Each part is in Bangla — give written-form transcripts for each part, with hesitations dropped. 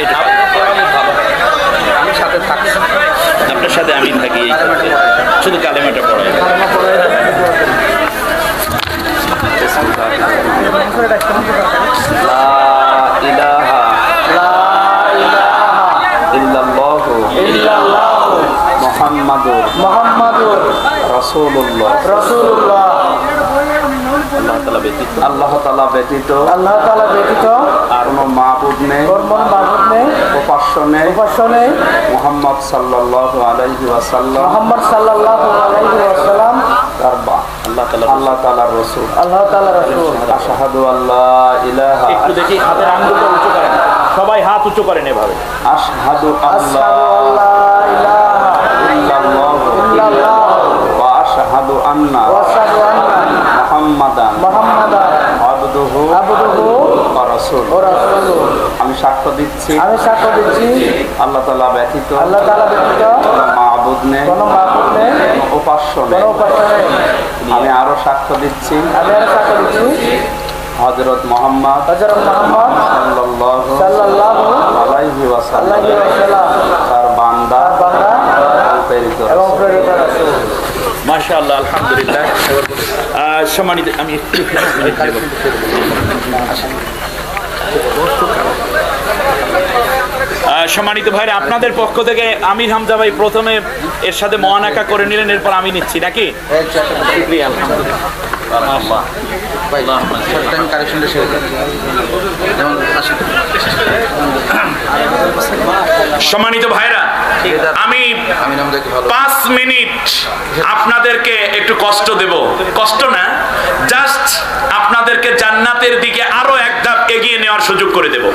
এটা আমি সাথে থাকি, আপনার সাথে আমি থাকি, এই করতে। শুধু কালেমাটা পড়াই। লা ইলাহা ইল্লাল্লাহু মুহাম্মাদুর রাসূলুল্লাহ। আল্লাহ তাআলা ব্যতীত আর কোনো মাবুদ নেই, উপাস্য নেই মুহাম্মদ সাল্লাল্লাহু আলাইহি ওয়াসাল্লাম আল্লাহ তাআলার রাসূল। আশহাদু আল্লা ইলাহা, একটু দেখি হাতের আঙ্গুলটা উঁচু করেন, সবাই হাত উঁচু করেন এভাবে। আশহাদু আল্লা ইলাহা ইল্লাল্লাহু ওয়া আশহাদু আন্না মুহাম্মাদান আবদুহু ওয়া রাসূলুহু। আমি সাক্ষ্য দিচ্ছি আল্লাহ তাআলা ব্যতীত কোনো মাবুদ নেই, কোনো উপাস্য নেই। আমি আরো সাক্ষ্য দিচ্ছি হযরত মুহাম্মদ সাল্লাল্লাহু আলাইহি ওয়াসাল্লাম তার বান্দা এবং প্রেরিত রাসূল। মাশাআল্লাহ, আলহামদুলিল্লাহ। সম্মানিত, আমি একটু সম্মানিত ভাইরা, আপনাদের পক্ষ থেকে আমির হামজা ভাই প্রথমে এর সাথে মহানাকা করে নিলেন, এরপর আমি নিচ্ছি নাকি? সম্মানিত ভাইরা, আমি 5 মিনিট আপনাদেরকে একটু কষ্ট দেব। কষ্ট না, জাস্ট আপনাদেরকে জান্নাতের দিকে আরো এক ধাপ এগিয়ে নেওয়ার সুযোগ করে দেব।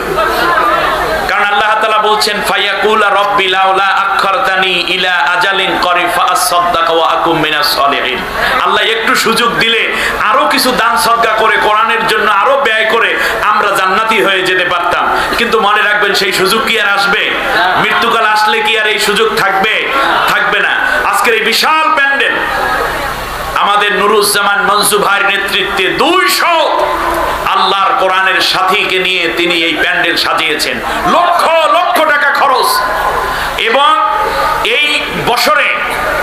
কারণ আল্লাহ তাআলা বলছেন, ফায়াকুলা রাব্বি লাউলা আখখারতানি ইলা আজালিন করিব ফাআসাদদাকা ওয়া আকুম মিনাস সলিহিন। আল্লাহ একটু সুযোগ দিলে আরো কিছু দান সদকা করে কোরআনের জন্য আরো ব্যয় করে আমরা জান্নাতি হয়ে যেতে পারতাম। কিন্তু মনে রাখবেন, সেই সুযোগ কি আর আসবে? মৃত্যুকাল আসলে কি আর এই সুযোগ থাকবে? থাকবে না। আজকের এই বিশাল প্যান্ডেল আমাদের নুরুজ্জামান মনসু ভাইয়ের নেতৃত্বে 200 আল্লাহর কোরআনের সাথীকে নিয়ে তিনি এই প্যান্ডেল সাজিয়েছেন। লক্ষ লক্ষ টাকা খরচ। এবং এই বছরে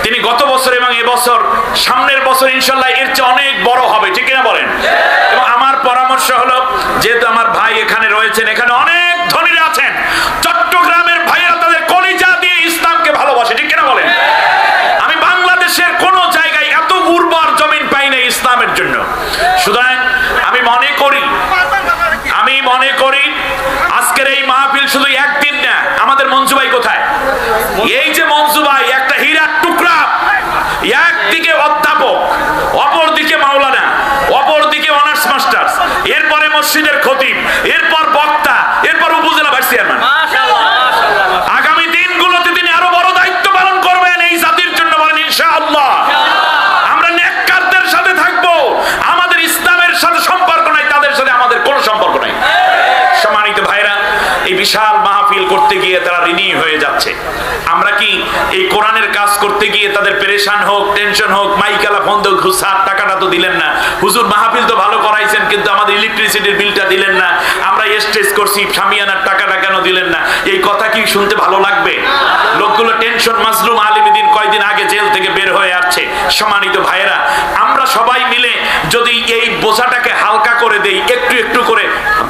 তিনি গত বছর এবং এবছর, সামনের বছর ইনশাআল্লাহ এর চেয়ে অনেক বড় হবে, ঠিক কিনা বলেন? এবং আমার পরামর্শ হলো, যেহেতু আমার ভাই এখানে রয়েছেন, এখানে অনেক ধনীরা আছেন, চট্টগ্রামের ভাইয়েরা তাদের কলিজা দিয়ে ইসলামকে ভালোবাসে, ঠিক কিনা বলেন? আমি বাংলাদেশের কোন জায়গায় এত উর্বর জমিন পাই না ইসলামের জন্য। সুতরাং আমি মনে করি আজকের এই মাহফিল শুধু একদিন না। আমাদের মনসু ভাই কোথায়? এই যে মনসু ভাই একটা হীরার টুকরা, একদিকে অধ্যাপক, অপর দিকে মাওলানা, অপর দিকে অনার্স মাস্টার্স, এরপরে মসজিদের খতিব, এরপর বক্তা, এরপর উপজেলা ভাইস চেয়ারম্যান। আগামী দিনগুলোতে তিনি আরো বড় দায়িত্ব পালন করবেন এই জাতির জন্য, বলেন ইনশাআল্লাহ। আমরা নেককারদের সাথে থাকবো, আমাদের ইসলামের সাথে সম্পর্ক নাই, তাদের সাথে আমাদের কোনো সম্পর্ক নাই। সম্মানিত ভাইরা, এই বিশাল মাহফিল করতে গিয়ে তারা ঋণী হয়ে যাচ্ছে। আমরা কি এই কোরআনের কাজ করতে গিয়ে তাদের পেরেশান হোক, টেনশন হোক, মাইকালা ফোন হোক, স্যার টাকাটা তো দিলেন না, হুজুর মাহফিল তো ভালো করাইছেন কিন্তু আমাদের ইলেকট্রিসিটির বিলটা দিলেন না, আমরা স্টেজ করছি শামিয়ানার টাকাটা কেন দিলেন না, এই কথা কি শুনতে ভালো লাগবে? লোকগুলো টেনশন, মাজলুম আলিমুদ্দিন কয়দিন আগে জেল থেকে বের হয়ে আসছে। সম্মানিত ভাইরা, আমরা সবাই মিলে যদি এই বোঝাটাকে হালকা করে দেই, একটু একটু করে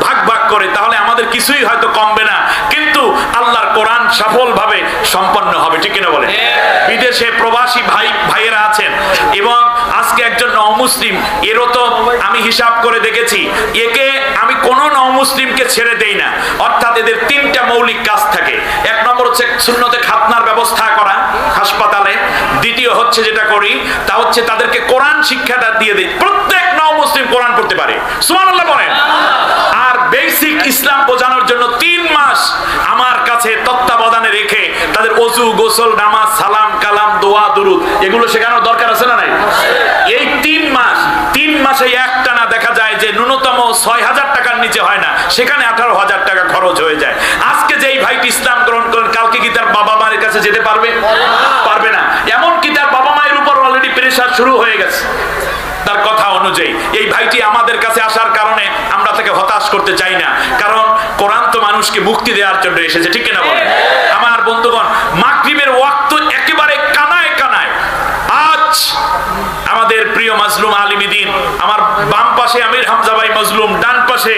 ভাগ ভাগ করে, তাহলে আমাদের কিছুই হয়তো কমবে না, কিন্তু আল্লাহর কোরআন সফলভাবে সম্পন্ন হবে, ঠিক কিনা বলেন? বিদেশে প্রবাসী ভাইয়েরা আছেন এবং আজকে একজন নওমুসলিম, এরও তো আমি হিসাব করে দেখেছি, একে আমি কোন নওমুসলিমকে ছেড়ে দেই না। অর্থাৎ এদের 3টা মৌলিক কাজ থাকে। 1 নম্বর হচ্ছে সুন্নতে খাতনার ব্যবস্থা করা হাসপাতালে। দ্বিতীয় হচ্ছে যেটা করি তা হচ্ছে তাদেরকে কোরআন শিক্ষাটা দিয়ে দেই, প্রত্যেক নওমুসলিম কোরআন পড়তে পারে। সুবহানাল্লাহ বলেন। আর বেসিক ইসলাম বোঝানোর জন্য 3 মাস আমার কাছে তত্ত্বাবধানে রেখে তাদের ওযু, গোসল, নামাজ, সালাম, কালাম, দোয়া, দুরুদ এগুলো শেখানোর দরকার আছে না নাই? এই 3 মাসে একটানা দেখা যায় যে ন্যূনতম 6000 টাকার নিচে হয় না, সেখানে 18,000 টাকা খরচ হয়ে যায়। আজকে যেই ভাইটি ইসলাম গ্রহণ করেন, কালকে কি তার বাবা মায়ের কাছে যেতে পারবে? পারবে না। এমনকি তার বাবা মায়ের উপর অলরেডি প্রেশার শুরু হয়ে গেছে। তার কথা অনুযায়ী এই ভাইটি আমাদের কাছে আসার কারণে আমরা তাকে হতাশ করতে চাই না, কারণ কোরআন তো মানুষকে মুক্তি দেওয়ার জন্য এসেছে, ঠিক কিনা বলেন? আমার বন্ধুগণ, মাগরিবের ওয়াক্ত একেবারে কানায় কানায়। আজ আমাদের প্রিয় মাজলুম আলিম দ্বীন, আমার বাম পাশে আমির হামজা ভাই মাজলুম, ডান পাশে